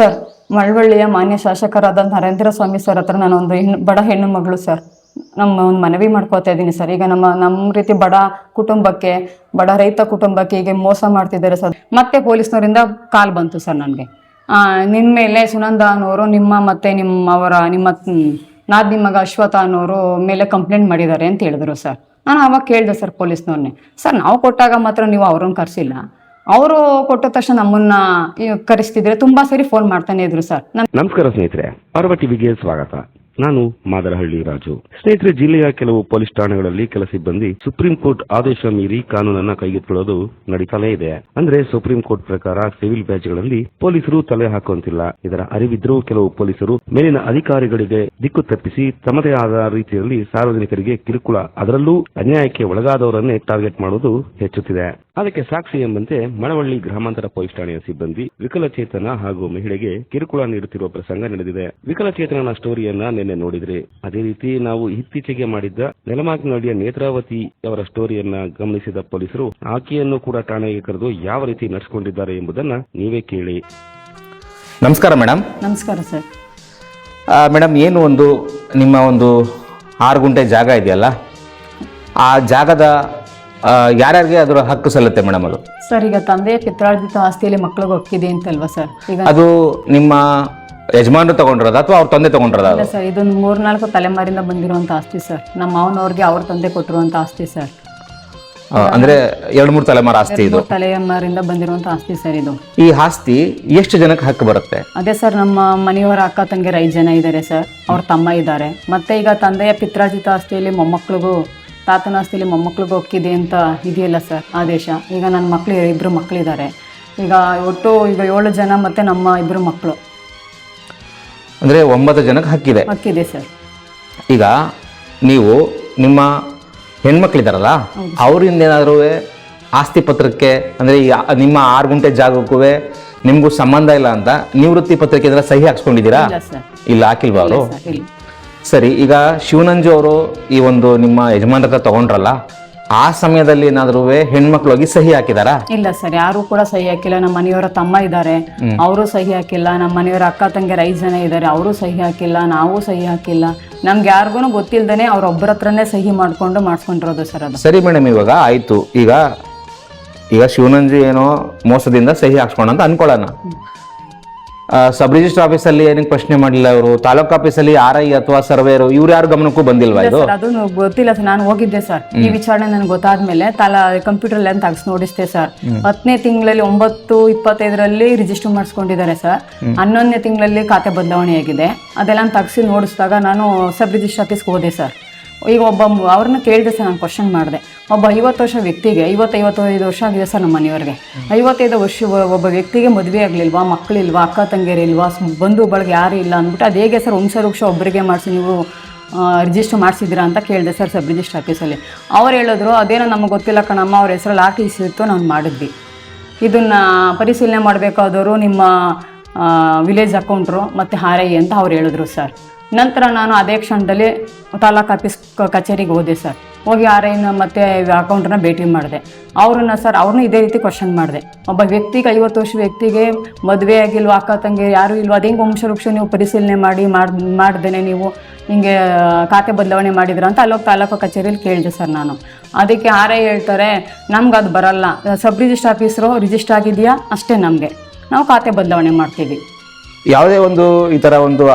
Sir, ಮಳವಳ್ಳಿಯ ಮಾನ್ಯ ಶಾಸಕರಾದ Narendra Swamy sir ಹತ್ರ ನಾನೊಂದು ಬಡ ಹೆಣ್ಣು ಮಗಳು ಸರ್, ನಮ್ಮ ಒಂದು ಮನವಿ ಮಾಡ್ಕೋತಾ ಇದ್ದೀನಿ ಸರ್. ಈಗ ನಮ್ಮ ರೀತಿ ಬಡ ಕುಟುಂಬಕ್ಕೆ, ಬಡ ರೈತ ಕುಟುಂಬಕ್ಕೆ ಹೀಗೆ ಮೋಸ ಮಾಡ್ತಿದ್ದಾರೆ ಸರ್. ಮತ್ತೆ ಪೊಲೀಸ್ನವರಿಂದ ಕಾಲ್ ಬಂತು ಸರ್ ನನಗೆ, ನಿಮ್ಮ ಮೇಲೆ ಸುನಂದ ಅನ್ನೋರು ನಿಮ್ಮ ನಾದಿನಿ ಮಗ ಅಶ್ವಥ ಅನ್ನೋರು ಮೇಲೆ ಕಂಪ್ಲೇಂಟ್ ಮಾಡಿದ್ದಾರೆ ಅಂತ ಹೇಳಿದ್ರು ಸರ್. ನಾನು ಅವಾಗ ಕೇಳಿದೆ ಸರ್ ಪೊಲೀಸ್ನವ್ರನ್ನೇ, ಸರ್ ನಾವು ಕೊಟ್ಟಾಗ ಮಾತ್ರ ನೀವು ಅವ್ರನ್ನ ಕರೆಸಿಲ್ಲ, ಅವರು ಕೊಟ್ಟ ತಕ್ಷಣ ನಮ್ಮನ್ನ ಕರೆಸ್ತಿದ್ರೆ ತುಂಬಾ ಸರಿ ಫೋನ್ ಮಾಡ್ತಾನೆ ಇದ್ರು ಸರ್. ನಮಸ್ಕಾರ ಸ್ನೇಹಿತರೆ, ಪರ್ವ ಟಿವಿಗೆ ಸ್ವಾಗತ. ನಾನು ಮಾದರಹಳ್ಳಿ ರಾಜು. ಸ್ನೇಹಿತರೆ, ಜಿಲ್ಲೆಯ ಕೆಲವು ಪೊಲೀಸ್ ಠಾಣೆಗಳಲ್ಲಿ ಕೆಲ ಸಿಬ್ಬಂದಿ ಸುಪ್ರೀಂ ಕೋರ್ಟ್ ಆದೇಶ ಮೀರಿ ಕಾನೂನನ್ನ ಕೈಗೆತ್ತಿಕೊಳ್ಳೋದು ನಡೀತಾನೆ ಇದೆ. ಅಂದ್ರೆ ಸುಪ್ರೀಂ ಕೋರ್ಟ್ ಪ್ರಕಾರ ಸಿವಿಲ್ ಬ್ಯಾಚ್ಗಳಲ್ಲಿ ಪೊಲೀಸರು ತಲೆ ಹಾಕುವಂತಿಲ್ಲ. ಇದರ ಅರಿವಿದ್ರೂ ಕೆಲವು ಪೊಲೀಸರು ಮೇಲಿನ ಅಧಿಕಾರಿಗಳಿಗೆ ದಿಕ್ಕು ತಪ್ಪಿಸಿ ತಮ್ಮದೇ ಆದ ರೀತಿಯಲ್ಲಿ ಸಾರ್ವಜನಿಕರಿಗೆ ಕಿರುಕುಳ, ಅದರಲ್ಲೂ ಅನ್ಯಾಯಕ್ಕೆ ಒಳಗಾದವರನ್ನೇ ಟಾರ್ಗೆಟ್ ಮಾಡುವುದು ಹೆಚ್ಚುತ್ತಿದೆ. ಅದಕ್ಕೆ ಸಾಕ್ಷಿ ಎಂಬಂತೆ ಮಳವಳ್ಳಿ ಗ್ರಾಮಾಂತರ ಪೊಲೀಸ್ ಠಾಣೆಯ ಸಿಬ್ಬಂದಿ ವಿಕಲಚೇತನ ಹಾಗೂ ಮಹಿಳೆಗೆ ಕಿರುಕುಳ ನೀಡುತ್ತಿರುವ ಪ್ರಸಂಗ ನಡೆದಿದೆ. ವಿಕಲಚೇತನನ ಸ್ಟೋರಿಯನ್ನ ನಿನ್ನೆ ನೋಡಿದ್ರಿ. ಅದೇ ರೀತಿ ನಾವು ಇತ್ತೀಚೆಗೆ ಮಾಡಿದ್ದ ನೆಲಮಾಕಿನಹಳ್ಳಿಯ ನೇತ್ರಾವತಿ ಅವರ ಸ್ಟೋರಿಯನ್ನ ಗಮನಿಸಿದ ಪೊಲೀಸರು ಆಕೆಯನ್ನು ಕೂಡ ಠಾಣೆಗೆ ಕರೆದು ಯಾವ ರೀತಿ ನಡೆಸಿಕೊಂಡಿದ್ದಾರೆ ಎಂಬುದನ್ನ ನೀವೇ ಕೇಳಿ. ನಮಸ್ಕಾರ ಮೇಡಮ್. ನಮಸ್ಕಾರ ಸರ್. ಮೇಡಮ್, ಏನು ನಿಮ್ಮ 6 ಗುಂಟೆ ಜಾಗ ಇದೆಯಲ್ಲ, ಆ ಜಾಗದ ಯಾರ್ಯಾರಿಗೆ ಅದರ ಹಕ್ಕು ಸಲ್ಲುತ್ತೆ ಮೇಡಮ್? ಅದು ಸರ್, ಈಗ ತಂದೆಯ ಪಿತ್ರಾರ್ಜಿತ ಆಸ್ತಿಯಲ್ಲಿ ಮಕ್ಕಳಿಗೆ ಒಪ್ಪಿದೆ ಅಂತಲ್ವಾ ಸರ್? ಈಗ ಅದು ನಿಮ್ಮ ಯಜಮಾನರು ತಗೊಂಡಿರೋದ ಅಥವಾ ಅವ್ರ ತಂದೆ ತಗೊಂಡಿರೋದ? ಇಲ್ಲ ಸರ್, ಇದೊಂದು 3-4 ತಲೆಮಾರಿಂದ ಬಂದಿರುವಂತ ಆಸ್ತಿ ಸರ್. ನಮ್ಮ ಮಾವನವ್ರಿಗೆ ಅವ್ರ ತಂದೆ ಕೊಟ್ಟಿರುವಂತ ಆಸ್ತಿ ಸರ್. ಅಂದ್ರೆ 2-3 ತಲೆಮಾರು ಆಸ್ತಿ ಇದು? ತಲೆಮಾರಿಂದ ಬಂದಿರುವಂತ ಆಸ್ತಿ ಸರ್ ಇದು. ಈ ಆಸ್ತಿ ಎಷ್ಟು ಜನಕ್ಕೆ ಹಕ್ಕು ಬರುತ್ತೆ? ಅದೇ ಸರ್, ನಮ್ಮ ಮನೆಯವರ ಅಕ್ಕ ತಂಗಿಯರು 5 ಜನ ಇದ್ದಾರೆ ಸರ್. ಅವ್ರ ತಮ್ಮ ಇದ್ದಾರೆ. ಮತ್ತೆ ಈಗ ತಂದೆಯ ಪಿತ್ರಾರ್ಜಿತ ಆಸ್ತಿಯಲ್ಲಿ ಮೊಮ್ಮಕ್ಕಳಿಗೂ, ತಾತನ ಆಸ್ತಿಯಲ್ಲಿ ಮೊಮ್ಮಕ್ಕಳಿಗೂ ಒಕ್ಕಿದೆ ಅಂತ ಇದೆಯಲ್ಲ ಸರ್ ಆದೇಶ. ಈಗ ನನ್ನ ಮಕ್ಕಳು 2 ಮಕ್ಕಳಿದ್ದಾರೆ. ಈಗ ಒಟ್ಟು 7 ಜನ ಮತ್ತೆ ನಮ್ಮ 2 ಮಕ್ಕಳು, ಅಂದ್ರೆ 9 ಜನಕ್ಕೆ ಹಕ್ಕಿದೆ ಸರ್. ಈಗ ನೀವು ನಿಮ್ಮ ಹೆಣ್ಮಕ್ಳಿದಾರಲ್ಲ, ಅವರಿಂದ ಏನಾದರೂ ಆಸ್ತಿ ಪತ್ರಕ್ಕೆ, ಅಂದ್ರೆ ನಿಮ್ಮ 6 ಗುಂಟೆ ಜಾಗಕ್ಕೂ ನಿಮ್ಗೂ ಸಂಬಂಧ ಇಲ್ಲ ಅಂತ ನಿವೃತ್ತಿ ಪತ್ರಕ್ಕೆ ಏನಾರ ಸಹಿ ಹಾಕ್ಸ್ಕೊಂಡಿದ್ದೀರಾ? ಇಲ್ಲ, ಹಾಕಿಲ್ವಾ ಅವರು? ಸರಿ, ಈಗ ಶಿವನಂಜು ಅವರು ಈ ನಿಮ್ಮ ಯಜಮಾನ್ರ ಹತ್ರ ತಗೊಂಡ್ರಲ್ಲ, ಆ ಸಮಯದಲ್ಲಿ ಏನಾದ್ರೂ ಹೆಣ್ಮಕ್ಳು ಹೋಗಿ ಸಹಿ ಹಾಕಿದಾರಾ? ಇಲ್ಲ ಸರ್, ಯಾರು ಕೂಡ ಸಹಿ ಹಾಕಿಲ್ಲ. ನಮ್ಮ ಮನೆಯವರ ತಮ್ಮ ಇದ್ದಾರೆ, ಅವರು ಸಹಿ ಹಾಕಿಲ್ಲ. ನಮ್ಮ ಮನೆಯವರ ಅಕ್ಕ ತಂಗಿಯರು 5 ಜನ ಇದ್ದಾರೆ, ಅವರು ಸಹಿ ಹಾಕಿಲ್ಲ. ನಾವು ಸಹಿ ಹಾಕಿಲ್ಲ. ನಮ್ಗೆ ಯಾರಿಗೂ ಗೊತ್ತಿಲ್ದೇನೆ ಅವ್ರೊಬ್ಬರ ಹತ್ರನೇ ಸಹಿ ಮಾಡಿಸ್ಕೊಂಡಿರೋದು ಸರ್ ಅದು. ಸರಿ ಮೇಡಮ್, ಇವಾಗ ಆಯ್ತು. ಈಗ ಶಿವನಂಜು ಏನೋ ಮೋಸದಿಂದ ಸಹಿ ಹಾಕ್ಸ್ಕೊಂಡ ಅಂತ ಅನ್ಕೊಳ್ಳೋಣ. ಸಬ್ ರಿಜಿಸ್ಟರ್ ಆಫೀಸಲ್ಲಿ ಏನಕ್ಕೆ ಪ್ರಶ್ನೆ ಮಾಡಿಲ್ಲ ಅವರು? ತಾಲೂಕು ಆಫೀಸಲ್ಲಿ RI ಅಥವಾ ಸರ್ವೇರು ಇವ್ರು ಯಾರು ಗಮನಕ್ಕೂ ಬಂದಿಲ್ವಾ ಇದು? ಅದು ಗೊತ್ತಿಲ್ಲ ಸರ್. ನಾನು ಹೋಗಿದ್ದೆ ಸರ್, ಈ ವಿಚಾರಣೆ ನನ್ಗೆ ಗೊತ್ತಾದ್ಮೇಲೆ ಕಂಪ್ಯೂಟರ್ ಅಲ್ಲಿ ತೆಗ್ಸಿ ನೋಡಿಸ್ತೆ ಸರ್. 10ನೇ ತಿಂಗಳಲ್ಲಿ 9/25 ರಿಜಿಸ್ಟರ್ ಮಾಡಿಸ್ಕೊಂಡಿದ್ದಾರೆ ಸರ್. 11ನೇ ತಿಂಗಳಲ್ಲಿ ಖಾತೆ ಬದಲಾವಣೆ ಆಗಿದೆ. ಅದೆಲ್ಲ ತೆಗ್ಸಿ ನೋಡಿಸಿದಾಗ ನಾನು ಸಬ್ ರಿಜಿಸ್ಟರ್ ಆಫೀಸ್ಗೆ ಹೋದೆ ಸರ್. ಈಗ ಅವ್ರನ್ನ ಕೇಳಿದೆ ಸರ್, ನಾನು ಕ್ವಶನ್ ಮಾಡಿದೆ. ಒಬ್ಬ 50 ವರ್ಷ ವ್ಯಕ್ತಿಗೆ, 55 ವರ್ಷ ಆಗಿದೆ ಸರ್ ನಮ್ಮ ಮನೆಯವ್ರಿಗೆ. 55 ವರ್ಷ ಒಬ್ಬ ವ್ಯಕ್ತಿಗೆ ಮದುವೆ ಆಗಲಿಲ್ವಾ, ಮಕ್ಕಳಿಲ್ವಾ, ಅಕ್ಕ ತಂಗಿಯರಿಲ್ವಾ, ಬಂಧು ಬಳಗ ಯಾರು ಇಲ್ಲ ಅಂದ್ಬಿಟ್ಟು ಅದು ಹೇಗೆ ಸರ್ ವಂಶವೃಕ್ಷ ಒಬ್ಬರಿಗೆ ಮಾಡಿಸಿ ನೀವು ರಿಜಿಸ್ಟರ್ ಮಾಡಿಸಿದ್ದೀರಾ ಅಂತ ಕೇಳಿದೆ ಸರ್ ಸಬ್ ರಿಜಿಸ್ಟರ್ ಆಫೀಸಲ್ಲಿ. ಅವ್ರು ಹೇಳಿದ್ರು, ಅದೇನೋ ನಮಗೆ ಗೊತ್ತಿಲ್ಲ ಕಣಮ್ಮ, ಅವ್ರ ಹೆಸರಲ್ಲಿ RTC ಇತ್ತು, ನಾವು ಮಾಡಿದ್ವಿ. ಇದನ್ನು ಪರಿಶೀಲನೆ ಮಾಡಬೇಕಾದವರು ನಿಮ್ಮ ವಿಲೇಜ್ ಅಕೌಂಟ್ರು ಮತ್ತು RI ಅಂತ ಅವ್ರು ಹೇಳಿದ್ರು ಸರ್. ನಂತರ ನಾನು ಅದೇ ಕ್ಷಣದಲ್ಲಿ ತಾಲೂಕು ಆಫೀಸ್ ಕಚೇರಿಗೆ ಹೋದೆ ಸರ್. ಹೋಗಿ RIನ ಮತ್ತು ಅಕೌಂಟನ್ನ ಭೇಟಿ ಮಾಡಿದೆ. ಅವ್ರನ್ನ ಇದೇ ರೀತಿ ಕ್ವಶನ್ ಮಾಡಿದೆ. ಒಬ್ಬ ವ್ಯಕ್ತಿಗೆ 50 ವರ್ಷ ವ್ಯಕ್ತಿಗೆ ಮದುವೆ ಆಗಿಲ್ವಾ, ಅಕ್ಕ ತಂಗಿ ಯಾರೂ ಇಲ್ವಾ, ಅದೇ ವಂಶವೃಕ್ಷ ನೀವು ಪರಿಶೀಲನೆ ಮಾಡ್ದೇನೆ ನೀವು ಹಿಂಗೆ ಖಾತೆ ಬದಲಾವಣೆ ಮಾಡಿದ್ರ ಅಂತ ಅಲ್ಲೋಗಿ ತಾಲೂಕು ಕಚೇರಿಯಲ್ಲಿ ಕೇಳಿದೆ ಸರ್ ನಾನು. ಅದಕ್ಕೆ RI ಹೇಳ್ತಾರೆ, ನಮ್ಗೆ ಅದು ಬರಲ್ಲ, ಸಬ್ ರಿಜಿಸ್ಟರ್ ಆಫೀಸರು ರಿಜಿಸ್ಟರ್ ಆಗಿದೆಯಾ ಅಷ್ಟೇ, ನಮಗೆ ನಾವು ಖಾತೆ ಬದಲಾವಣೆ ಮಾಡ್ತೀವಿ. ಯಾವುದೇ ಈ ತರ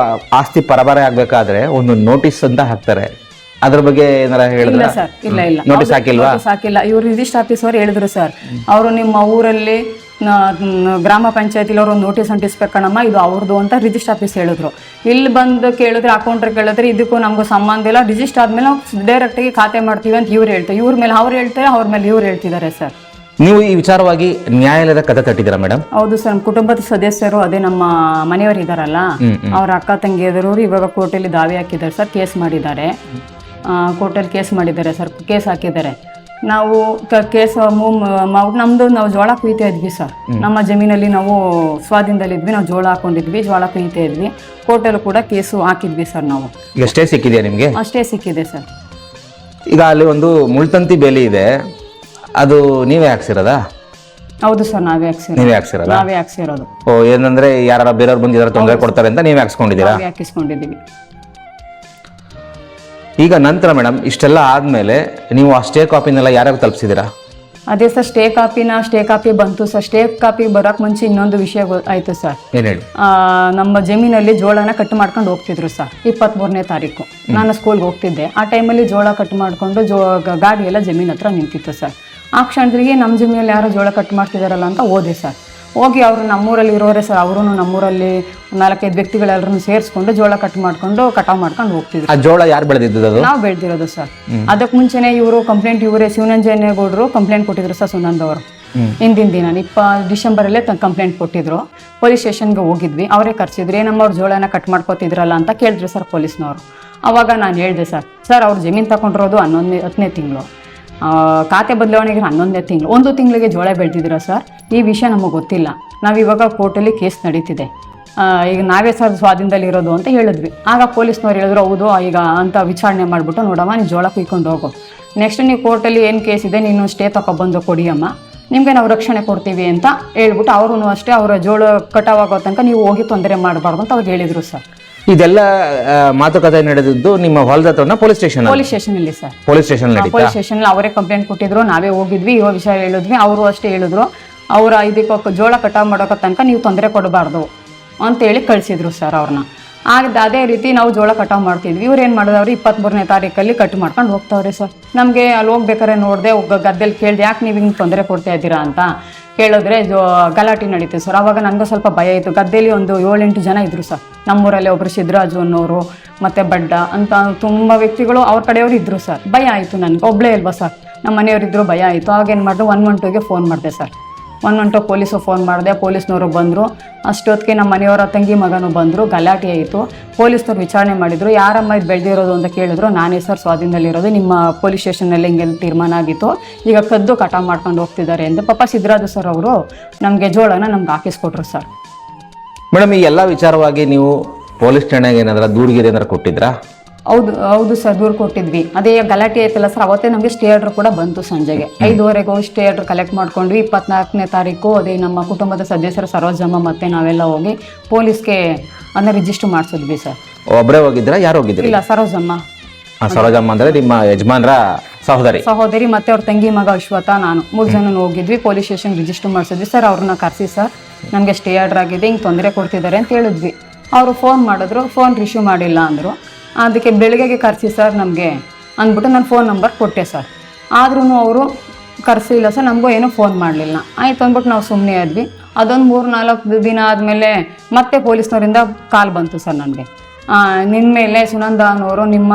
ಆಸ್ತಿ ಪರಬಾರೆ ಆಗ್ಬೇಕಾದ್ರೆ ಒಂದು ನೋಟಿಸ್ ಅಂತ ಹಾಕ್ತಾರೆ, ಅದ್ರ ಬಗ್ಗೆ ಏನಾರ ಹೇಳಿದ್ರೆ? ಇಲ್ಲ ಸರ್, ಇಲ್ಲ ನೋಟಿಸ್ ಹಾಕಿಲ್ವಾ? ಹಾಕಿಲ್ಲ. ಇವ್ರು ರಿಜಿಸ್ಟರ್ ಆಫೀಸ್ ಅವ್ರು ಹೇಳಿದ್ರು ಸರ್, ಅವರು ನಿಮ್ಮ ಊರಲ್ಲಿ ಗ್ರಾಮ ಪಂಚಾಯತಿಲಿ ಅವರು ನೋಟಿಸ್ ಅಂಟಿಸ್ಬೇಕಣಮ್ಮ, ಇದು ಅವ್ರದ್ದು ಅಂತ ರಿಜಿಸ್ಟರ್ ಆಫೀಸ್ ಹೇಳಿದ್ರು. ಇಲ್ಲಿ ಬಂದು ಕೇಳಿದ್ರೆ, ಅಕೌಂಟ್ರ್ ಕೇಳಿದ್ರೆ, ಇದಕ್ಕೂ ನಮಗೂ ಸಂಬಂಧ ಇಲ್ಲ, ರಿಜಿಸ್ಟರ್ ಆದ್ಮೇಲೆ ನಾವು ಡೈರೆಕ್ಟಾಗಿ ಖಾತೆ ಮಾಡ್ತೀವಿ ಅಂತ ಇವ್ರು ಹೇಳ್ತಾರೆ. ಇವ್ರ ಮೇಲೆ ಅವ್ರು ಹೇಳ್ತಾರೆ, ಅವ್ರ ಮೇಲೆ ಇವ್ರು ಹೇಳ್ತಿದ್ದಾರೆ ಸರ್. ನೀವು ಈ ವಿಚಾರವಾಗಿ ನ್ಯಾಯಾಲಯದ ಕತೆ ತಟ್ಟಿದ್ದೀರಾ ಮೇಡಮ್? ಹೌದು ಸರ್, ನಮ್ಮ ಕುಟುಂಬದ ಸದಸ್ಯರು, ಅದೇ ನಮ್ಮ ಮನೆಯವರು ಇದ್ದಾರಲ್ಲ, ಅವ್ರ ಅಕ್ಕ ತಂಗಿಯವರು ಇವಾಗ ಕೋರ್ಟಲ್ಲಿ ದಾವೆ ಹಾಕಿದ್ದಾರೆ ಸರ್, ಕೇಸ್ ಮಾಡಿದ್ದಾರೆ. ಕೋರ್ಟಲ್ಲಿ ಕೇಸ್ ಮಾಡಿದ್ದಾರೆ ಸರ್, ಕೇಸ್ ಹಾಕಿದ್ದಾರೆ. ನಾವು ಕೇಸ್ ನಾವು ಜೋಳ ಕುಯ್ತಾ ಇದ್ವಿ ಸರ್. ನಮ್ಮ ಜಮೀನಲ್ಲಿ ನಾವು ಸ್ವಾಧೀನದಲ್ಲಿದ್ವಿ, ನಾವು ಜೋಳ ಹಾಕೊಂಡಿದ್ವಿ, ಜೋಳ ಕುಯ್ತಾ ಇದ್ವಿ. ಕೋರ್ಟಲ್ಲೂ ಕೂಡ ಕೇಸು ಹಾಕಿದ್ವಿ ಸರ್ ನಾವು. ಎಷ್ಟೇ ಸಿಕ್ಕಿದೆಯಾ ನಿಮಗೆ? ಅಷ್ಟೇ ಸಿಕ್ಕಿದೆ ಸರ್. ಈಗ ಅಲ್ಲಿ ಒಂದು ಮುಳ್ತಂತಿ ಬೇಲಿ ಇದೆ, ಅದು ನೀವೇ ಹಾಕ್ಸಿರೋದಾ? ಹೌದು ಸರ್, ನಾವೇ ಹಾಕ್ಸಿರೋದು. ನೀವೇ ಹಾಕ್ಸಿರಲ್ಲ? ನಾವೇ ಹಾಕ್ಸಿರೋದು. ಓ, ಏನಂದ್ರೆ ಯಾರು ಬೇರೆಯವ್ರು ಬಂದು ಇದರ ತೊಂದರೆ ಕೊಡ್ತಾರೆ ಅಂತ ನೀವೇ ಹಾಕ್ಸ್ಕೊಂಡಿದ್ದೀರಾ? ನಾವೇ ಹಾಕಿಸ್ಕೊಂಡಿದ್ದೀವಿ. ಈಗ ನಂತರ ಮೇಡಮ್ ಇಷ್ಟೆಲ್ಲ ಆದ್ಮೇಲೆ ನೀವು ಆ ಸ್ಟೇ ಕಾಪಿನೆಲ್ಲ ಯಾರ್ಯಾರು ತಲುಪಿಸಿದ್ದೀರಾ? ಅದೇ ಸರ್, ಸ್ಟೇ ಕಾಪಿ ಬಂತು ಸರ್. ಸ್ಟೇ ಕಾಪಿ ಬರೋಕೆ ಮುಂಚೆ ಇನ್ನೊಂದು ವಿಷಯ ಆಯಿತು ಸರ್. ಏನು ಹೇಳಿ? ನಮ್ಮ ಜಮೀನಲ್ಲಿ ಜೋಳನ ಕಟ್ ಮಾಡ್ಕೊಂಡು ಹೋಗ್ತಿದ್ರು ಸರ್. 23ನೇ ತಾರೀಕು ನಾನು ಸ್ಕೂಲ್ಗೆ ಹೋಗ್ತಿದ್ದೆ. ಆ ಟೈಮಲ್ಲಿ ಜೋಳ ಕಟ್ ಮಾಡಿಕೊಂಡು ಗಾಡಿ ಎಲ್ಲ ಜಮೀನ್ ಹತ್ರ ನಿಂತಿತ್ತು ಸರ್. ಆ ಕ್ಷಣದಲ್ಲಿ ನಮ್ಮ ಜಮೀನಲ್ಲಿ ಯಾರೋ ಜೋಳ ಕಟ್ ಮಾಡ್ತಿದಾರಲ್ಲ ಅಂತ ಹೋದೆ ಸರ್. ಹೋಗಿ ಅವರು ನಮ್ಮೂರಲ್ಲಿ ಇರೋರೆ ಸರ್. ಅವರು ನಮ್ಮೂರಲ್ಲಿ 4-5 ವ್ಯಕ್ತಿಗಳೆಲ್ಲರನ್ನು ಸೇರಿಸ್ಕೊಂಡು ಜೋಳ ಕಟಾವು ಮಾಡ್ಕೊಂಡು ಹೋಗ್ತಿದ್ರು. ಆ ಜೋಳ ಯಾರು ಬೆಳೆದಿದ್ದು? ಅದು ನಾವು ಬೆಳೆದಿರೋದು ಸರ್. ಅದಕ್ಕೆ ಮುಂಚೆನೆ ಇವರೇ ಶಿವನಂಜನೇಗೌಡರು ಕಂಪ್ಲೇಂಟ್ ಕೊಟ್ಟಿದ್ರು ಸರ್. ಸುನಂದ್ ಅವರು ಹಿಂದಿನ ದಿನ ಡಿಸೆಂಬರಲ್ಲೇ ಕಂಪ್ಲೇಂಟ್ ಕೊಟ್ಟಿದ್ರು. ಪೊಲೀಸ್ ಸ್ಟೇಷನ್ಗೆ ಹೋಗಿದ್ವಿ. ಅವರೇ ಕರ್ಸಿದ್ರು. ಏನಮ್ಮ ಅವ್ರು ಜೋಳನ ಕಟ್ ಮಾಡ್ಕೋತಿದ್ರಲ್ಲ ಅಂತ ಕೇಳಿದ್ರು ಸರ್ ಪೊಲೀಸ್ನವರು. ಅವಾಗ ನಾನು ಹೇಳಿದೆ ಸರ್ ಅವ್ರು ಜಮೀನು ತಗೊಂಡಿರೋದು 10ನೇ ತಿಂಗಳು, ಖಾತೆ ಬದಲಾವಣೆಗೆ 11ನೇ ತಿಂಗಳು, 1 ತಿಂಗಳಿಗೆ ಜೋಳ ಬೆಳೆದಿದ್ದೀರಾ ಸರ್. ಈ ವಿಷಯ ನಮಗೆ ಗೊತ್ತಿಲ್ಲ. ನಾವಿವಾಗ ಕೋರ್ಟಲ್ಲಿ ಕೇಸ್ ನಡೀತಿದೆ. ಈಗ ನಾವೇ ಸರ್ ಸ್ವಾಧೀನದಲ್ಲಿ ಇರೋದು ಅಂತ ಹೇಳಿದ್ವಿ. ಆಗ ಪೊಲೀಸ್ನವ್ರು ಹೇಳಿದ್ರು, ಹೌದು ಈಗ ಅಂತ ವಿಚಾರಣೆ ಮಾಡಿಬಿಟ್ಟು ನೋಡಮ್ಮ ನೀನು ಜೋಳ ಕುಯ್ಕೊಂಡು ಹೋಗು. ನೆಕ್ಸ್ಟ್ ನೀವು ಕೋರ್ಟಲ್ಲಿ ಏನು ಕೇಸ್ ಇದೆ ನೀನು ಸ್ಟೇ ತಗೊಬಂದು ಕೊಡಿಯಮ್ಮ, ನಿಮಗೆ ನಾವು ರಕ್ಷಣೆ ಕೊಡ್ತೀವಿ ಅಂತ ಹೇಳ್ಬಿಟ್ಟು ಅವರು ಅಷ್ಟೇ ಅವರ ಜೋಳ ಕಟಾವಾಗೋ ತನಕ ನೀವು ಹೋಗಿ ತೊಂದರೆ ಮಾಡಬಾರ್ದು ಅಂತ ಅವ್ರು ಹೇಳಿದರು ಸರ್. ಇದೆಲ್ಲ ಮಾತುಕತೆ ನಡೆದಿದ್ದು ನಿಮ್ಮ ಹೊಲದ ಹತ್ರನ ಪೊಲೀಸ್ ಸ್ಟೇಷನ್? ಪೊಲೀಸ್ ಸ್ಟೇಷನಲ್ಲಿ ಸರ್. ಪೊಲೀಸ್ ಸ್ಟೇಷನ್ ಅವರೇ ಕಂಪ್ಲೇಂಟ್ ಕೊಟ್ಟಿದ್ರು. ನಾವೇ ಹೋಗಿದ್ವಿ. ಇರೋ ವಿಷಯ ಹೇಳಿದ್ವಿ. ಅವರು ಅಷ್ಟೇ ಹೇಳಿದ್ರು, ಅವರ ಇದಕ್ಕೆ ಜೋಳ ಕಟಾವು ಮಾಡೋಕೆ ತನಕ ನೀವು ತೊಂದರೆ ಕೊಡಬಾರ್ದು ಅಂತೇಳಿ ಕಳಿಸಿದ್ರು ಸರ್ ಅವ್ರನ್ನ. ಅದೇ ರೀತಿ ನಾವು ಜೋಳ ಕಟಾವು ಮಾಡ್ತಿದ್ವಿ. ಇವ್ರು ಏನು ಮಾಡಿದವ್ರು 23ನೇ ತಾರೀಕಲ್ಲಿ ಕಟ್ ಮಾಡ್ಕೊಂಡು ಹೋಗ್ತಾವ್ರೆ ಸರ್. ನಮಗೆ ಅಲ್ಲಿ ಹೋಗ್ಬೇಕಾರೆ ನೋಡಿದೆ, ಗದ್ದೆಲ್ಲಿ ಕೇಳಿದೆ, ಯಾಕೆ ನೀವು ಹಿಂಗೆ ತೊಂದರೆ ಕೊಡ್ತಾ ಇದ್ದೀರಾ ಅಂತ ಕೇಳಿದ್ರೆ ಗಲಾಟೆ ನಡೀತೀವಿ ಸರ್. ಆವಾಗ ನನಗೂ ಸ್ವಲ್ಪ ಭಯ ಇತ್ತು. ಗದ್ದೆಯಲ್ಲಿ ಒಂದು 7-8 ಜನ ಇದ್ರು ಸರ್. ನಮ್ಮೂರಲ್ಲಿ ಒಬ್ಬರು ಸಿದ್ದರಾಜು ಅನ್ನೋರು, ಮತ್ತು ಬಡ್ಡ ಅಂತ ತುಂಬ ವ್ಯಕ್ತಿಗಳು ಅವ್ರ ಕಡೆಯವರು ಇದ್ದರು ಸರ್. ಭಯ ಆಯಿತು ನನಗೆ. ಒಬ್ಬಳೇ ಅಲ್ವಾ ಸರ್, ನಮ್ಮ ಮನೆಯವರಿದ್ದರು. ಭಯ ಆಯಿತು. ಆವಾಗೇನು ಮಾಡಿದೆ, 112ಗೆ ಫೋನ್ ಮಾಡಿದೆ ಸರ್. 112 ಪೊಲೀಸು ಫೋನ್ ಮಾಡಿದೆ. ಪೊಲೀಸ್ನವರು ಬಂದರು. ಅಷ್ಟೊತ್ತಿಗೆ ನಮ್ಮ ಮನೆಯವರ ತಂಗಿ ಮಗನೂ ಬಂದರು. ಗಲಾಟೆ ಆಯಿತು. ಪೊಲೀಸ್ನವ್ರು ವಿಚಾರಣೆ ಮಾಡಿದರು. ಯಾರಮ್ಮ ಇದು ಬೆಳೆದಿರೋದು ಅಂತ ಕೇಳಿದ್ರು. ನಾನೇ ಸರ್ ಸ್ವಾಧೀನದಲ್ಲಿರೋದು, ನಿಮ್ಮ ಪೊಲೀಸ್ ಸ್ಟೇಷನಲ್ಲಿ ಹಿಂಗೆಲ್ಲ ತೀರ್ಮಾನ ಆಗಿತ್ತು, ಈಗ ಕದ್ದು ಕಟಾವು ಮಾಡ್ಕೊಂಡು ಹೋಗ್ತಿದ್ದಾರೆ ಎಂದು ಪಾಪ ಸಿದ್ದರಾಜು ಸರ್ ಅವರು ನಮಗೆ ಜೋಳನ ನಮ್ಗೆ ಹಾಕಿಸ್ಕೊಟ್ರು ಸರ್. ಮೇಡಮ್, ಈ ಎಲ್ಲ ವಿಚಾರವಾಗಿ ನೀವು ಪೊಲೀಸ್ ಠಾಣೆಗೆ ಏನಾದರೂ ದೂರುಗೀರು ಏನಾದ್ರು ಕೊಟ್ಟಿದ್ರಾ? ಹೌದು ಸರ್, ದೂರು ಕೊಟ್ಟಿದ್ವಿ. ಅದೇ ಗಲಾಟೆ ಆಯ್ತಲ್ಲ ಸರ್, ಅವತ್ತೇ ನಮಗೆ ಸ್ಟೇ ಆರ್ಡರ್ ಕೂಡ ಬಂತು. ಸಂಜೆಗೆ 5:30 ಹೋಗಿ ಸ್ಟೇ ಆರ್ಡರ್ ಕಲೆಕ್ಟ್ ಮಾಡ್ಕೊಂಡ್ವಿ. 24ನೇ ತಾರೀಕು ಅದೇ ನಮ್ಮ ಕುಟುಂಬದ ಸದಸ್ಯರು ಸರೋಜಮ್ಮ ಮತ್ತು ನಾವೆಲ್ಲ ಹೋಗಿ ಪೊಲೀಸ್ಗೆ ಅದನ್ನ ರಿಜಿಸ್ಟರ್ ಮಾಡಿಸಿದ್ವಿ ಸರ್. ಒಬ್ಬರೇ ಹೋಗಿದ್ರಾ? ಯಾರು ಹೋಗಿದ್ರಿ? ಇಲ್ಲ, ಸರೋಜಮ್ಮ. ಸರೋಜಮ್ಮ ಅಂದರೆ ನಿಮ್ಮ ಯಜಮಾನ್ರ ಸಹೋದರಿ ಮತ್ತು ಅವ್ರ ತಂಗಿ ಮಗ ಅಶ್ವಥ, ನಾನು 3 ಜನ ಹೋಗಿದ್ವಿ. ಪೊಲೀಸ್ ಸ್ಟೇಷನ್ ರಿಜಿಸ್ಟರ್ ಮಾಡಿಸಿದ್ವಿ ಸರ್. ಅವ್ರನ್ನ ಕರೆಸಿ ಸರ್, ನಮಗೆ ಸ್ಟೇ ಆರ್ಡರ್ ಆಗಿದೆ, ಹಿಂಗೆ ತೊಂದರೆ ಕೊಡ್ತಿದ್ದಾರೆ ಅಂತ ಹೇಳಿದ್ವಿ. ಅವರು ಫೋನ್ ಮಾಡಿದ್ರು. ಫೋನ್ ರಿಸೀವ್ ಮಾಡಿಲ್ಲ ಅಂದರು. ಅದಕ್ಕೆ ಬೆಳಗ್ಗೆಗೆ ಕರೆಸಿ ಸರ್ ನಮಗೆ ಅಂದ್ಬಿಟ್ಟು ನಾನು ಫೋನ್ ನಂಬರ್ ಕೊಟ್ಟೆ ಸರ್. ಆದ್ರೂ ಅವರು ಕರೆಸಿಲ್ಲ ಸರ್, ನಮಗೂ ಏನೂ ಫೋನ್ ಮಾಡಲಿಲ್ಲ. ಆಯ್ತು ಅಂದ್ಬಿಟ್ಟು ನಾವು ಸುಮ್ಮನೆ ಆದ್ವಿ. ಅದೊಂದು 3-4 ದಿನ ಆದಮೇಲೆ ಮತ್ತೆ ಪೊಲೀಸ್ನವರಿಂದ ಕಾಲ್ ಬಂತು ಸರ್ ನನಗೆ. ನಿಮ್ಮ ಮೇಲೆ ಸುನಂದ ಅನ್ನೋರು ನಿಮ್ಮ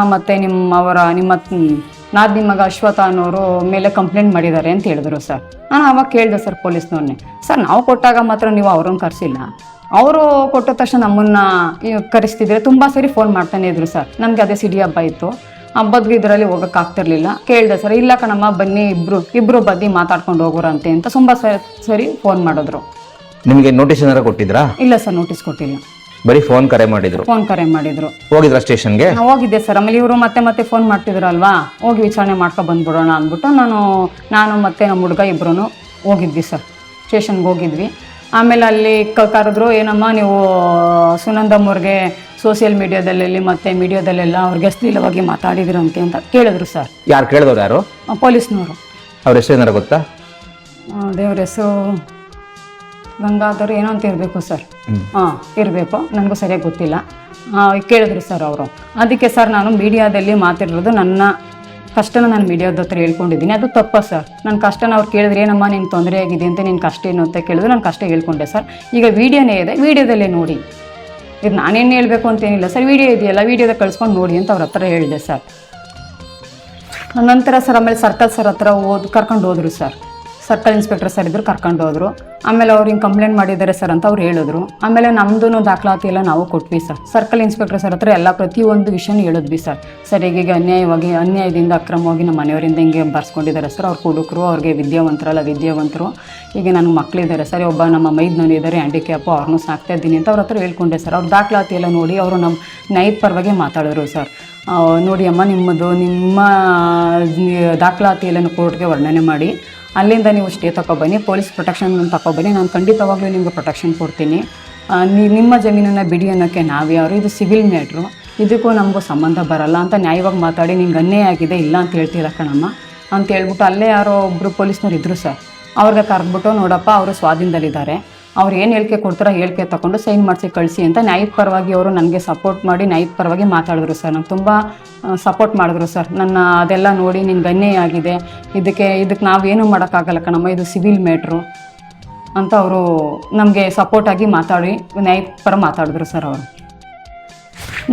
ನಾದಿನಿ ಮಗ ಅಶ್ವಥ ಅನ್ನೋರು ಮೇಲೆ ಕಂಪ್ಲೇಂಟ್ ಮಾಡಿದ್ದಾರೆ ಅಂತ ಹೇಳಿದ್ರು ಸರ್. ನಾನು ಅವಾಗ ಕೇಳಿದೆ ಸರ್ ಪೊಲೀಸ್ನವ್ರನ್ನೇ, ಸರ್ ನಾವು ಕೊಟ್ಟಾಗ ಮಾತ್ರ ನೀವು ಅವ್ರನ್ನ ಕರೆಸಿಲ್ಲ, ಅವರು ಕೊಟ್ಟ ತಕ್ಷಣ ನಮ್ಮನ್ನ ಕರೆಸ್ತಿದ್ರೆ ತುಂಬ ಸರಿ ಫೋನ್ ಮಾಡ್ತಾನೆ ಇದ್ರು ಸರ್. ನನಗೆ ಅದೇ ಸಿಡಿ ಹಬ್ಬ ಇತ್ತು. ಹಬ್ಬದ್ಗೆ ಇದರಲ್ಲಿ ಹೋಗೋಕ್ಕಾಗ್ತಿರ್ಲಿಲ್ಲ. ಕೇಳಿದೆ ಸರ್, ಇಲ್ಲ ಕಣಮ್ಮ ಬನ್ನಿ ಇಬ್ರು ಬನ್ನಿ ಮಾತಾಡ್ಕೊಂಡು ಹೋಗೋರಂತೆ ಅಂತ ತುಂಬ ಸರಿ ಫೋನ್ ಮಾಡಿದ್ರು. ನಿಮಗೆ ನೋಟಿಸ್ ಏನಾರು ಕೊಟ್ಟಿದ್ರಾ? ಇಲ್ಲ ಸರ್, ನೋಟಿಸ್ ಕೊಟ್ಟಿಲ್ಲ. ಬರೀ ಫೋನ್ ಕರೆ ಮಾಡಿದ್ರು. ಹೋಗಿದ್ರ ಸ್ಟೇಷನ್ಗೆ? ಹೋಗಿದ್ದೆ ಸರ್. ಆಮೇಲೆ ಇವರು ಮತ್ತೆ ಫೋನ್ ಮಾಡ್ತಿದ್ರಲ್ವಾ, ಹೋಗಿ ವಿಚಾರಣೆ ಮಾಡ್ಕೊ ಬಂದ್ಬಿಡೋಣ ಅಂದ್ಬಿಟ್ಟು ನಾನು ಮತ್ತೆ ನಮ್ಮ ಹುಡುಗ ಇಬ್ರು ಹೋಗಿದ್ವಿ ಸರ್. ಸ್ಟೇಷನ್ಗೆ ಹೋಗಿದ್ವಿ. ಆಮೇಲೆ ಅಲ್ಲಿ ಕರೆದ್ರು, ಏನಮ್ಮ ನೀವು ಸುನಂದಮ್ಮವ್ರಿಗೆ ಸೋಷಿಯಲ್ ಮೀಡಿಯಾದಲ್ಲಿ ಮತ್ತು ಮೀಡಿಯಾದಲ್ಲೆಲ್ಲ ಅವ್ರಿಗೆ ಅಶ್ಲೀಲವಾಗಿ ಮಾತಾಡಿದ್ರಂತೆ ಅಂತ ಕೇಳಿದ್ರು ಸರ್. ಯಾರು ಕೇಳಿದವ್ರು? ಯಾರು? ಪೊಲೀಸ್ನವರು. ಅವ್ರ ಹೆಸರು ಏನಾರು ಗೊತ್ತಾ? ದೇವ್ರ ಹೆಸರು ಗಂಗಾಧರ್ ಏನೋ ಅಂತ ಇರಬೇಕು ಸರ್. ಇರಬೇಕು, ನನಗೂ ಸರಿಯಾಗಿ ಗೊತ್ತಿಲ್ಲ. ಕೇಳಿದ್ರು ಸರ್ ಅವರು. ಅದಕ್ಕೆ ಸರ್ ನಾನು ಮೀಡಿಯಾದಲ್ಲಿ ಮಾತಾಡಿರೋದು ನನ್ನ ಕಷ್ಟನ ನಾನು ಮೀಡಿಯಾದ ಹತ್ರ ಹೇಳ್ಕೊಂಡಿದ್ದೀನಿ. ಅದು ತಪ್ಪ ಸರ್. ನನ್ನ ಕಷ್ಟನ ಅವ್ರು ಕೇಳಿದ್ರೆ, ಏನಮ್ಮ ನಿನ್ನ ತೊಂದರೆ ಆಗಿದೆ ಅಂತ, ನಿನ್ನ ಕಷ್ಟ ಏನು ಅಂತ ಕೇಳಿದ್ರು. ನಾನು ಕಷ್ಟ ಹೇಳ್ಕೊಂಡೆ ಸರ್. ಈಗ ವೀಡಿಯೋನೇ ಇದೆ, ವೀಡಿಯೋದಲ್ಲೇ ನೋಡಿ. ಇದು ನಾನೇನು ಹೇಳಬೇಕು ಅಂತೇನಿಲ್ಲ ಸರ್, ವೀಡಿಯೋ ಇದೆಯಲ್ಲ ವೀಡಿಯೋದ ಕಳಿಸ್ಕೊಂಡು ನೋಡಿ ಅಂತ ಅವ್ರ ಹತ್ರ ಹೇಳಿದೆ ಸರ್. ನಂತರ ಸರ್ ಆಮೇಲೆ ಸರ್ಕಲ್ ಸರ್ ಹತ್ರ ಕರ್ಕೊಂಡು ಹೋದ್ರು ಸರ್. ಸರ್ಕಲ್ ಇನ್ಸ್ಪೆಕ್ಟರ್ ಸರ್ ಇದ್ರು, ಕರ್ಕೊಂಡು ಹೋದ್ರು. ಆಮೇಲೆ ಅವ್ರು ಹಿಂಗೆ ಕಂಪ್ಲೇಂಟ್ ಮಾಡಿದ್ದಾರೆ ಸರ್ ಅಂತ ಅವ್ರು ಹೇಳಿದ್ರು. ಆಮೇಲೆ ನಮ್ಮದು ದಾಖಲಾತಿ ಎಲ್ಲ ನಾವು ಕೊಟ್ವಿ ಸರ್. ಸರ್ಕಲ್ ಇನ್ಸ್ಪೆಕ್ಟರ್ ಸರ್ ಹತ್ರ ಎಲ್ಲ ಪ್ರತಿಯೊಂದು ವಿಷಯನೂ ಹೇಳಿದ್ವಿ ಸರ್. ಸರ್ ಈಗ ಅನ್ಯಾಯದಿಂದ ಅಕ್ರಮವಾಗಿ ನಮ್ಮ ಮನೆಯವರಿಂದ ಹಿಂಗೆ ಬರ್ಸ್ಕೊಂಡಿದ್ದಾರೆ ಸರ್. ಅವ್ರ ಹುಡುಗರು, ಅವ್ರಿಗೆ ವಿದ್ಯಾವಂತರು. ಈಗ ನನಗೆ ಮಕ್ಕಳಿದ್ದಾರೆ ಸರ್. ಒಬ್ಬ ನಮ್ಮ ಮೈದ್ನೋರು ಇದ್ದಾರೆ, ಹ್ಯಾಂಡಿಕ್ಯಾಪು, ಅವ್ರನ್ನೂ ಸಾಕ್ತಾ ಇದ್ದೀನಿ ಅಂತ ಅವ್ರ ಹತ್ರ ಹೇಳ್ಕೊಂಡೆ ಸರ್. ಅವ್ರ ದಾಖಲಾತಿ ಎಲ್ಲ ನೋಡಿ ಅವರು ನಮ್ಮ ನೈಟ್ ಪರವಾಗಿ ಮಾತಾಡಿದ್ರು ಸರ್. ನೋಡಿ ಅಮ್ಮ, ನಿಮ್ಮ ದಾಖಲಾತಿ ಎಲ್ಲನೂ ಕೋರ್ಟ್ಗೆ ವರ್ಣನೆ ಮಾಡಿ ಅಲ್ಲಿಂದ ನೀವು ಸ್ಟೇ ತಗೊಬನ್ನಿ, ಪೊಲೀಸ್ ಪ್ರೊಟೆಕ್ಷನ್ ತಗೊಬನ್ನಿ, ನಾನು ಖಂಡಿತವಾಗ್ಲೂ ನಿಮ್ಗೆ ಪ್ರೊಟೆಕ್ಷನ್ ಕೊಡ್ತೀನಿ. ನಿಮ್ಮ ಜಮೀನನ್ನು ಬಿಡಿ ಅನ್ನೋಕ್ಕೆ ನಾವ್ಯಾರು, ಇದು ಸಿವಿಲ್ ಮ್ಯಾಟ್ರು, ಇದಕ್ಕೂ ನಮಗೂ ಸಂಬಂಧ ಬರಲ್ಲ ಅಂತ ನ್ಯಾಯವಾಗಿ ಮಾತಾಡಿ ನಿಂಗೆ ಅನ್ಯಾಯ ಆಗಿದೆ ಇಲ್ಲ ಅಂತ ಹೇಳ್ತೀರ ಕಣಮ್ಮ ಅಂತ ಹೇಳ್ಬಿಟ್ಟು ಅಲ್ಲೇ ಯಾರೋ ಒಬ್ಬರು ಪೊಲೀಸ್ನವ್ರು ಇದ್ದರು ಸರ್. ಅವ್ರಿಗೆ ಕರೆದ್ಬಿಟ್ಟು ನೋಡಪ್ಪ ಅವರು ಸ್ವಾಧೀನದಲ್ಲಿದ್ದಾರೆ, ಅವ್ರು ಏನು ಹೇಳಿಕೆ ಕೊಡ್ತಾರೋ ಹೇಳಿಕೆ ತಗೊಂಡು ಸೈನ್ ಮಾಡಿಸಿ ಕಳಿಸಿ ಅಂತ ನ್ಯಾಯದ ಪರವಾಗಿ ಅವರು ನನಗೆ ಸಪೋರ್ಟ್ ಮಾಡಿ ನ್ಯಾಯದ ಪರವಾಗಿ ಮಾತಾಡಿದ್ರು ಸರ್. ನಂಗೆ ತುಂಬ ಸಪೋರ್ಟ್ ಮಾಡಿದ್ರು ಸರ್. ನನ್ನ ಅದೆಲ್ಲ ನೋಡಿ ನಿನ್ಗೆ ಅನ್ಯಾಯ ಆಗಿದೆ, ಇದಕ್ಕೆ ನಾವೇನು ಮಾಡೋಕ್ಕಾಗಲ್ಲ ಕಣಮ್ಮ, ಇದು ಸಿವಿಲ್ ಮ್ಯಾಟ್ರು ಅಂತ ಅವರು ನಮಗೆ ಸಪೋರ್ಟಾಗಿ ಮಾತಾಡಿ ನ್ಯಾಯದ ಪರ ಮಾತಾಡಿದ್ರು ಸರ್ ಅವರು.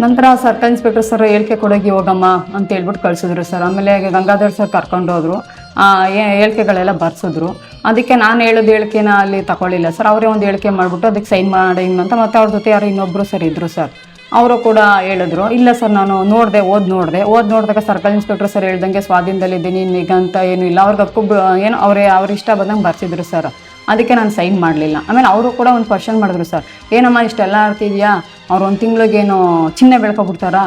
ನಂತರ ಸರ್ಕಲ್ ಇನ್ಸ್ಪೆಕ್ಟರ್ ಸರ್ ಹೇಳಿಕೆ ಕೊಡೋಗಿ ಹೋಗಮ್ಮ ಅಂತ ಹೇಳ್ಬಿಟ್ಟು ಕಳಿಸಿದ್ರು ಸರ್. ಆಮೇಲೆ ಗಂಗಾಧರ್ ಸರ್ ಕರ್ಕೊಂಡು ಹೋದರು, ಹೇಳಿಕೆಗಳೆಲ್ಲ ಬರ್ಸಿದ್ರು. ಅದಕ್ಕೆ ನಾನು ಹೇಳೋದು ಹೇಳಿಕೆನ ಅಲ್ಲಿ ತಗೊಳ್ಳಿಲ್ಲ ಸರ್, ಅವರೇ ಒಂದು ಹೇಳಿಕೆ ಮಾಡಿಬಿಟ್ಟು ಅದಕ್ಕೆ ಸೈನ್ ಮಾಡಿ ಅಂತ ಮತ್ತೆ ಅವ್ರ ಜೊತೆ ಯಾರು ಇನ್ನೊಬ್ಬರು ಸರ್ ಇದ್ದರು ಸರ್, ಅವರು ಕೂಡ ಹೇಳಿದ್ರು. ಇಲ್ಲ ಸರ್ ನಾನು ನೋಡಿದಾಗ ಸರ್ಕಲ್ ಇನ್ಸ್ಪೆಕ್ಟರ್ ಸರ್ ಹೇಳ್ದಂಗೆ ಸ್ವಾಧೀನದಲ್ಲಿದ್ದೀನಿ ಈಗ ಅಂತ ಏನೂ ಇಲ್ಲ, ಅವ್ರಿಗೆ ಏನು ಅವ್ರ ಇಷ್ಟ ಬಂದಂಗೆ ಬರ್ಸಿದ್ರು ಸರ್. ಅದಕ್ಕೆ ನಾನು ಸೈನ್ ಮಾಡಲಿಲ್ಲ. ಆಮೇಲೆ ಅವರು ಕೂಡ ಒಂದು ಕ್ವಶನ್ ಮಾಡಿದ್ರು ಸರ್, ಏನಮ್ಮ ಇಷ್ಟೆಲ್ಲ ಆಡ್ತಿದ್ಯಾ, ಅವ್ರು ಒಂದು ತಿಂಗಳಿಗೇನು ಚಿನ್ನ ಬೆಳ್ಕೊಬಿಡ್ತಾರಾ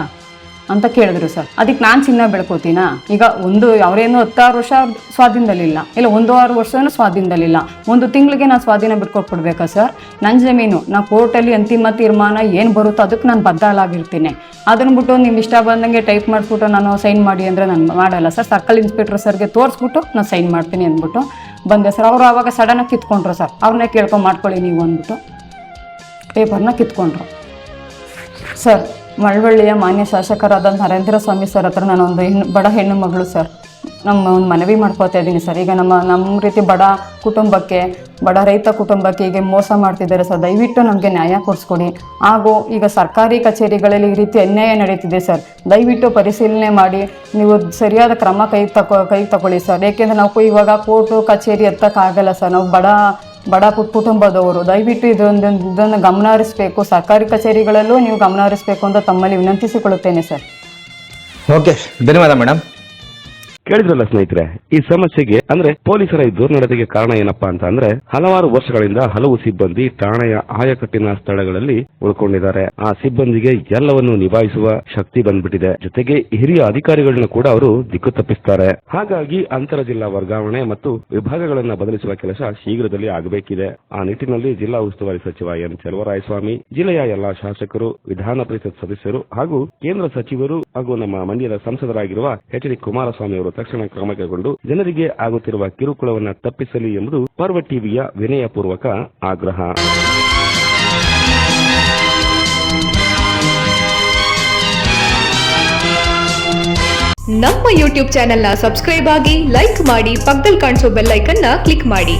ಅಂತ ಕೇಳಿದ್ರು ಸರ್. ಅದಕ್ಕೆ ನಾನು ಚಿನ್ನ ಬೆಳ್ಕೋತೀನಾ, ಈಗ ಅವರೇನು 16 ವರ್ಷ ಸ್ವಾಧೀನದಲ್ಲಿಲ್ಲ, ಇಲ್ಲ 1.5 ವರ್ಷನೂ ಸ್ವಾಧೀನದಲ್ಲಿಲ್ಲ, 1 ತಿಂಗಳಿಗೆ ನಾನು ಸ್ವಾಧೀನ ಬಿಟ್ಕೊಟ್ಬಿಡ್ಬೇಕಾ ಸರ್? ನನ್ನ ಜಮೀನು, ನಾನು ಕೋರ್ಟಲ್ಲಿ ಅಂತಿಮ ತೀರ್ಮಾನ ಏನು ಬರುತ್ತೋ ಅದಕ್ಕೆ ನಾನು ಬದ್ಧಲಾಗಿರ್ತೀನಿ. ಅದನ್ನು ಬಿಟ್ಟು ನಿಮ್ಮ ಇಷ್ಟ ಬಂದಂಗೆ ಟೈಪ್ ಮಾಡಿಸ್ಬಿಟ್ಟು ನಾನು ಸೈನ್ ಮಾಡಿ ಅಂದರೆ ನಾನು ಮಾಡಲ್ಲ ಸರ್. ಸರ್ಕಲ್ ಇನ್ಸ್ಪೆಕ್ಟರ್ ಸರ್ಗೆ ತೋರಿಸ್ಬಿಟ್ಟು ನಾನು ಸೈನ್ ಮಾಡ್ತೀನಿ ಅಂದ್ಬಿಟ್ಟು ಬಂದೆ ಸರ್. ಅವರು ಆವಾಗ ಸಡನ್ನಾಗಿ ಕಿತ್ಕೊಂಡ್ರು ಸರ್, ಅವ್ರನ್ನೇ ಕೇಳ್ಕೊಂಡು ಮಾಡ್ಕೊಳ್ಳಿ ನೀವು ಅಂದ್ಬಿಟ್ಟು ಪೇಪರ್ನ ಕಿತ್ಕೊಂಡ್ರು ಸರ್. ಮಳವಳ್ಳಿಯ ಮಾನ್ಯ ಶಾಸಕರಾದ ನರೇಂದ್ರ ಸ್ವಾಮಿ ಸರ್ ಹತ್ರ ನಾನು ಒಂದು ಬಡ ಹೆಣ್ಣು ಮಗಳು ಸರ್, ಒಂದು ಮನವಿ ಮಾಡ್ಕೋತಾ ಇದ್ದೀನಿ ಸರ್. ಈಗ ನಮ್ಮ ರೀತಿ ಬಡ ಕುಟುಂಬಕ್ಕೆ, ಬಡ ರೈತ ಕುಟುಂಬಕ್ಕೆ ಈಗ ಮೋಸ ಮಾಡ್ತಿದ್ದಾರೆ ಸರ್. ದಯವಿಟ್ಟು ನಮಗೆ ನ್ಯಾಯ ಕೊಡಿಸ್ಕೊಡಿ. ಹಾಗೂ ಈಗ ಸರ್ಕಾರಿ ಕಚೇರಿಗಳಲ್ಲಿ ಈ ರೀತಿ ಅನ್ಯಾಯ ನಡೀತಿದೆ ಸರ್, ದಯವಿಟ್ಟು ಪರಿಶೀಲನೆ ಮಾಡಿ ನೀವು ಸರಿಯಾದ ಕ್ರಮ ಕೈ ತಗೊಳ್ಳಿ ಸರ್. ಏಕೆಂದರೆ ನಾವು ಇವಾಗ ಕೋರ್ಟು ಕಚೇರಿ ಎತ್ತಕ್ಕಾಗಲ್ಲ ಸರ್, ನಾವು ಬಡ ಕುಟುಂಬದವರು. ದಯವಿಟ್ಟು ಇದನ್ನು ಗಮನ ಹರಿಸಬೇಕು, ಸರ್ಕಾರಿ ಕಚೇರಿಗಳಲ್ಲೂ ನೀವು ಗಮನ ಹರಿಸಬೇಕು ಅಂತ ತಮ್ಮಲ್ಲಿ ವಿನಂತಿಸಿಕೊಳ್ಳುತ್ತೇನೆ ಸರ್. ಓಕೆ, ಧನ್ಯವಾದ ಮೇಡಮ್. ಕೇಳಿದ್ರಲ್ಲ ಸ್ನೇಹಿತರೆ, ಈ ಸಮಸ್ಯೆಗೆ ಅಂದ್ರೆ ಪೊಲೀಸರ ಈ ದುರ್ನಡತೆಗೆ ಕಾರಣ ಏನಪ್ಪಾ ಅಂತ ಅಂದ್ರೆ ಹಲವಾರು ವರ್ಷಗಳಿಂದ ಹಲವು ಸಿಬ್ಬಂದಿ ಠಾಣೆಯ ಆಯಕಟ್ಟಿನ ಸ್ಥಳಗಳಲ್ಲಿ ಉಳ್ಕೊಂಡಿದ್ದಾರೆ. ಆ ಸಿಬ್ಬಂದಿಗೆ ಎಲ್ಲವನ್ನು ನಿಭಾಯಿಸುವ ಶಕ್ತಿ ಬಂದ್ಬಿಟ್ಟಿದೆ. ಜೊತೆಗೆ ಹಿರಿಯ ಅಧಿಕಾರಿಗಳನ್ನ ಕೂಡ ಅವರು ದಿಕ್ಕು ತಪ್ಪಿಸ್ತಾರೆ. ಹಾಗಾಗಿ ಅಂತರ ಜಿಲ್ಲಾ ವರ್ಗಾವಣೆ ಮತ್ತು ವಿಭಾಗಗಳನ್ನ ಬದಲಿಸುವ ಕೆಲಸ ಶೀಘ್ರದಲ್ಲಿ ಆಗಬೇಕಿದೆ. ಆ ನಿಟ್ಟಿನಲ್ಲಿ ಜಿಲ್ಲಾ ಉಸ್ತುವಾರಿ ಸಚಿವ ಎನ್ ಚಲುವರಾಯಸ್ವಾಮಿ, ಜಿಲ್ಲೆಯ ಎಲ್ಲಾ ಶಾಸಕರು, ವಿಧಾನ ಪರಿಷತ್ ಸದಸ್ಯರು ಹಾಗೂ ಕೇಂದ್ರ ಸಚಿವರು ಹಾಗೂ ನಮ್ಮ ಮಂಡ್ಯದ ಸಂಸದರಾಗಿರುವ ಎಚ್.ಡಿ. ಕುಮಾರಸ್ವಾಮಿ ಅವರು ತಕ್ಷಣ ಕ್ರಮ ಕೈಗೊಂಡು ಜನರಿಗೆ ಆಗುತ್ತಿರುವ ಕಿರುಕುಳವನ್ನು ತಪ್ಪಿಸಲಿ ಎಂಬುದು ಪರ್ವ ಟಿವಿಯ ವಿನಯಪೂರ್ವಕ ಆಗ್ರಹ. ನಮ್ಮ ಯೂಟ್ಯೂಬ್ ಚಾನೆಲ್ನ ಸಬ್ಸ್ಕ್ರೈಬ್ ಆಗಿ, ಲೈಕ್ ಮಾಡಿ, ಪಕ್ಕದಲ್ಲಿ ಕಾಣಿಸೋ ಬೆಲ್ ಐಕನ್ನ ಕ್ಲಿಕ್ ಮಾಡಿ.